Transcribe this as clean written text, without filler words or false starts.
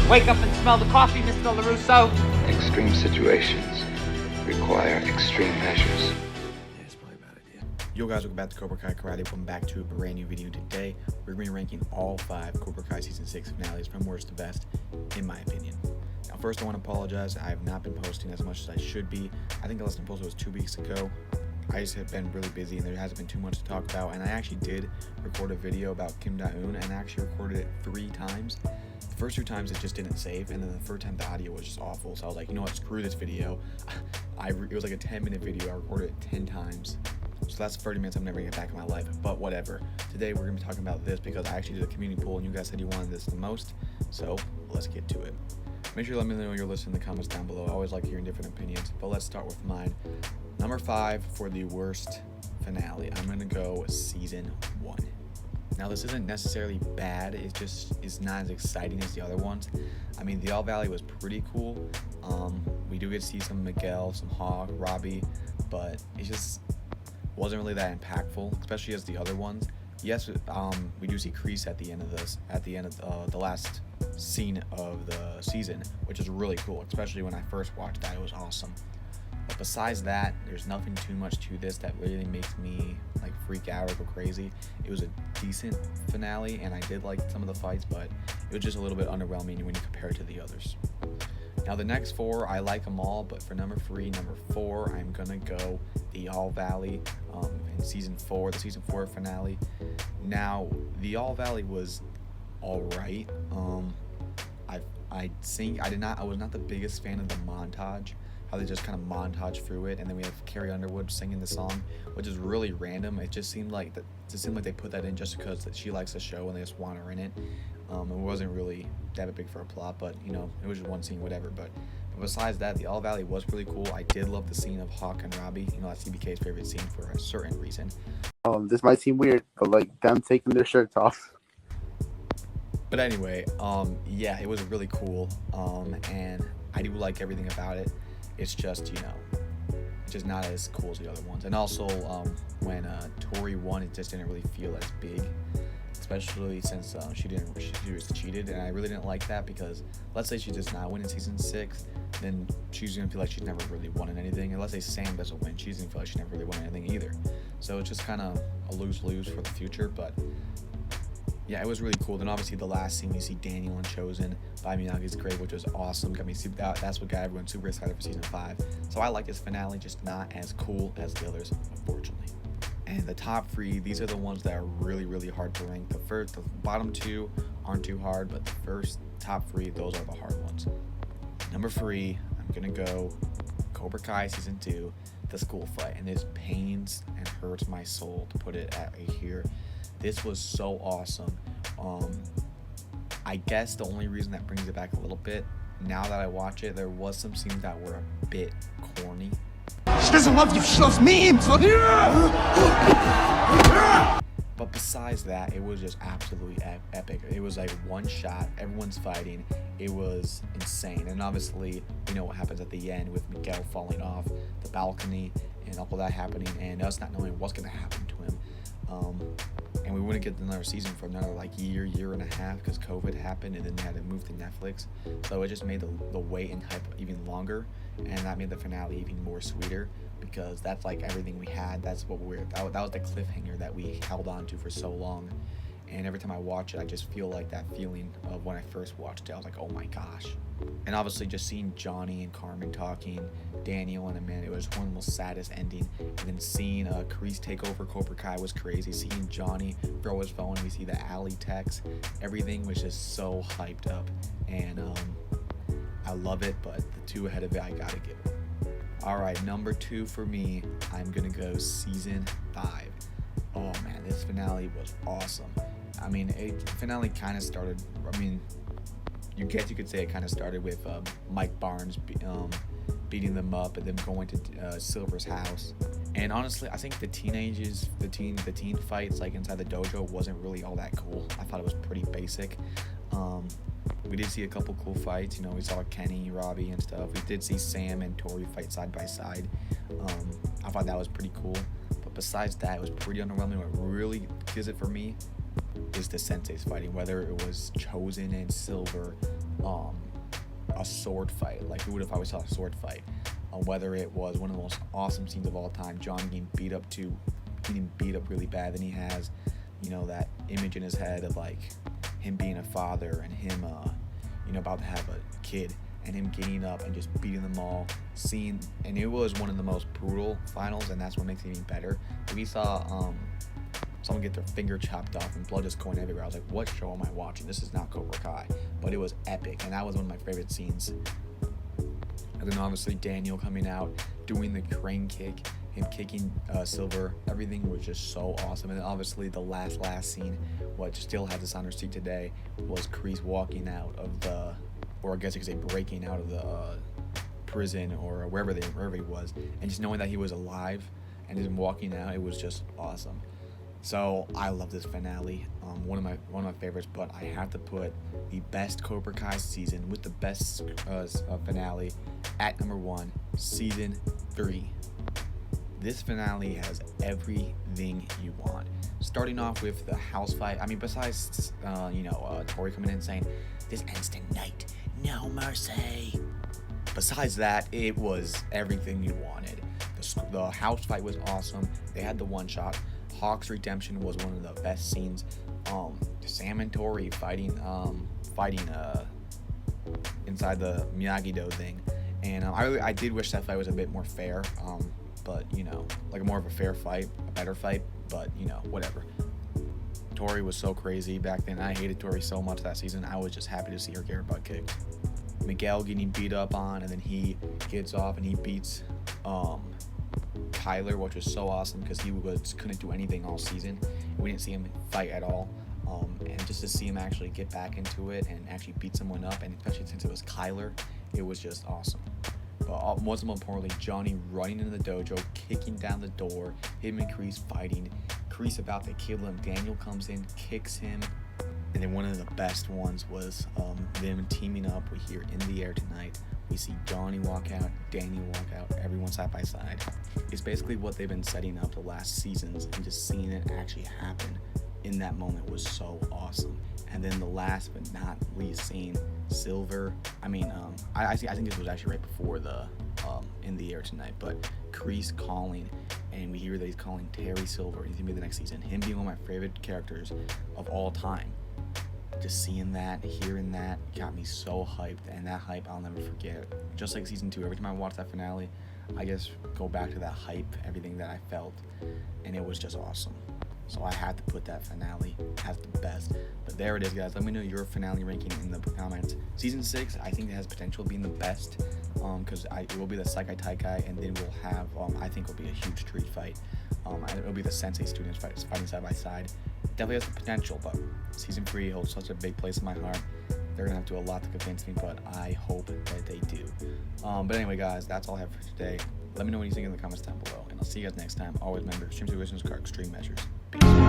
Wake up and smell the coffee, Mr. LaRusso. Extreme situations require extreme measures. Yo guys, welcome back to Cobra Kai Karate. Welcome back to a brand new video. Today, we're going to be ranking all 5 Cobra Kai Season 6 finales from worst to best, in my opinion. Now first I want to apologize, I have not been posting as much as I should be. I think the last time I posted was 2 weeks ago. I just have been really busy and there hasn't been too much to talk about, and I actually did record a video about Kim Da-eun, and I actually recorded it 3 times. The first 2 times it just didn't save, and then the third time the audio was just awful, so I was like, you know what, screw this video. It was like a 10-minute video, I recorded it 10 times. So that's 30 minutes I'm never gonna get back in my life, but whatever. Today we're gonna be talking about this because I actually did a community poll and you guys said you wanted this the most, so let's get to it. Make sure you let me know you're listening in the comments down below. I always like hearing different opinions, but let's start with mine. Number 5 for the worst finale, I'm gonna go Season 1. Now this isn't necessarily bad, it just is not as exciting as the other ones. I mean, the All Valley was pretty cool. We do get to see some Miguel, some Hawk, Robby, but it just wasn't really that impactful, especially as the other ones. Yes, we do see Kreese at the end of the last scene of the season, which is really cool, especially when I first watched that. It was awesome. But besides that, there's nothing too much to this that really makes me like freak out or go crazy. It was a decent finale and I did like some of the fights, but it was just a little bit underwhelming when you compare it to the others. Now the next 4, I like them all, but for number 4, I'm gonna go the All Valley in Season 4, the Season 4 finale. Now the All Valley was all right. I was not the biggest fan of the montage, how they just kind of montage through it, and then we have Carrie Underwood singing the song, which is really random. It just seemed like they put that in just because that she likes the show and they just want her in it. It wasn't really that big for a plot, but you know, it was just one scene, whatever. But besides that, the All Valley was really cool. I did love the scene of Hawk and Robby. You know, that's CBK's favorite scene for a certain reason. This might seem weird, but like them taking their shirts off. But anyway, yeah, it was really cool, and I do like everything about it. It's just, you know, it's just not as cool as the other ones. And also, when Tori won, it just didn't really feel as big, especially since she was cheated, and I really didn't like that because let's say she does not win in Season 6, then she's gonna feel like she's never really won anything. And let's say Sam doesn't win, she's gonna feel like she never really won anything either. So it's just kind of a lose-lose for the future, but yeah, it was really cool. Then obviously the last scene, you see Daniel and Chosen by Miyagi's grave, which was awesome. Got me that's what got everyone super excited for Season 5. So I like this finale, just not as cool as the others, unfortunately. And the top 3, these are the ones that are really, really hard to rank. The bottom 2 aren't too hard, but the first top 3, those are the hard ones. Number 3, I'm gonna go Cobra Kai Season 2, the school fight, and this pains and hurts my soul to put it at right here. This was so awesome. I guess the only reason that brings it back a little bit, now that I watch it, there was some scenes that were a bit corny. She doesn't love you, she loves me! But besides that, it was just absolutely epic. It was like one shot, everyone's fighting. It was insane. And obviously, you know what happens at the end with Miguel falling off the balcony and all of that happening and us not knowing what's going to happen to him. And we wouldn't get another season for another like year and a half because COVID happened and then they had to move to Netflix. So it just made the wait and hype even longer, and that made the finale even more sweeter because that's like everything we had. That's what that was the cliffhanger that we held on to for so long. And every time I watch it, I just feel like that feeling of when I first watched it. I was like, oh my gosh. And obviously just seeing Johnny and Carmen talking, Daniel and Amanda, it was one of the most saddest ending. And then seeing Kreese take over Cobra Kai was crazy. Seeing Johnny throw his phone, we see the alley text. Everything was just so hyped up. And I love it, but the 2 ahead of it, I gotta give it. Alright, number 2 for me, I'm gonna go Season 5. Oh man, this finale was awesome. I mean, finale kind of started, I mean, you could say it kind of started with Mike Barnes beating them up and then going to Silver's house. And honestly, I think the teen fights like inside the dojo wasn't really all that cool. I thought it was pretty basic. We did see a couple cool fights. You know, we saw Kenny, Robby, and stuff. We did see Sam and Tori fight side by side. I thought that was pretty cool. But besides that, it was pretty underwhelming. What really gives it for me is the senseis fighting, whether it was Chosen and Silver, a sword fight. Like, who would have always saw a sword fight? Whether it was one of the most awesome scenes of all time, John getting beat up really bad. Then he has, that image in his head of like him being a father and him, about to have a kid, and him getting up and just beating them all. And it was one of the most brutal finals, and that's what makes it even better. We saw someone get their finger chopped off and blood just going everywhere. I was like, what show am I watching? This is not Cobra Kai. But it was epic, and that was one of my favorite scenes. And then obviously Daniel coming out, doing the crane kick, him kicking Silver. Everything was just so awesome. And then obviously the last scene, what still has us on our seat today, was Kreese walking out of the, or I guess you could say breaking out of the prison or wherever he was, and just knowing that he was alive and just walking out, it was just awesome. So I love this finale, one of my favorites. But I have to put the best Cobra Kai season with the best finale at number 1, season 3. This finale has everything you want. Starting off with the house fight. I mean, besides Tori coming in and saying, "This ends tonight, no mercy." Besides that, it was everything you wanted. The house fight was awesome. They had the one shot. Hawk's redemption was one of the best scenes. Sam and Tori fighting inside the Miyagi-Do thing, and I did wish that fight was a bit more fair. But like more of a fair fight, a better fight. But whatever. Tori was so crazy back then. I hated Tori so much that season. I was just happy to see her get her butt kicked. Miguel getting beat up on, and then he gets off and he beats Tyler, which was so awesome because he couldn't do anything all season. We didn't see him fight at all, and just to see him actually get back into it and actually beat someone up, and especially since it was Kyler, it was just awesome. But most importantly, Johnny running into the dojo, kicking down the door, him and Kreese fighting. Kreese about to kill him. Daniel comes in, kicks him. And then one of the best ones was them teaming up. We hear "In the Air Tonight." We see Johnny walk out, Daniel walk out, everyone side by side. It's basically what they've been setting up the last seasons, and just seeing it actually happen in that moment was so awesome. And then the last but not least scene, Silver. I think this was actually right before the "In the Air Tonight," but Kreese calling, and we hear that he's calling Terry Silver. He's gonna be the next season. Him being one of my favorite characters of all time. Just seeing that, hearing that, got me so hyped, and that hype I'll never forget. Just like season 2, every time I watch that finale, I just go back to that hype, everything that I felt, and it was just awesome. So I had to put that finale as the best. But there it is, guys. Let me know your finale ranking in the comments. Season 6, I think it has potential of being the best, because it will be the Saikai Taikai, and then we'll have, I think it'll be a huge street fight. It'll be the Sensei students fighting side by side. Definitely has the potential, but season 3 holds such a big place in my heart. They're gonna have to do a lot to convince me, but I hope that they do. But anyway, guys, that's all I have for today. Let me know what you think in the comments down below, and I'll see you guys next time. Always remember, extreme situations are extreme measures. Peace.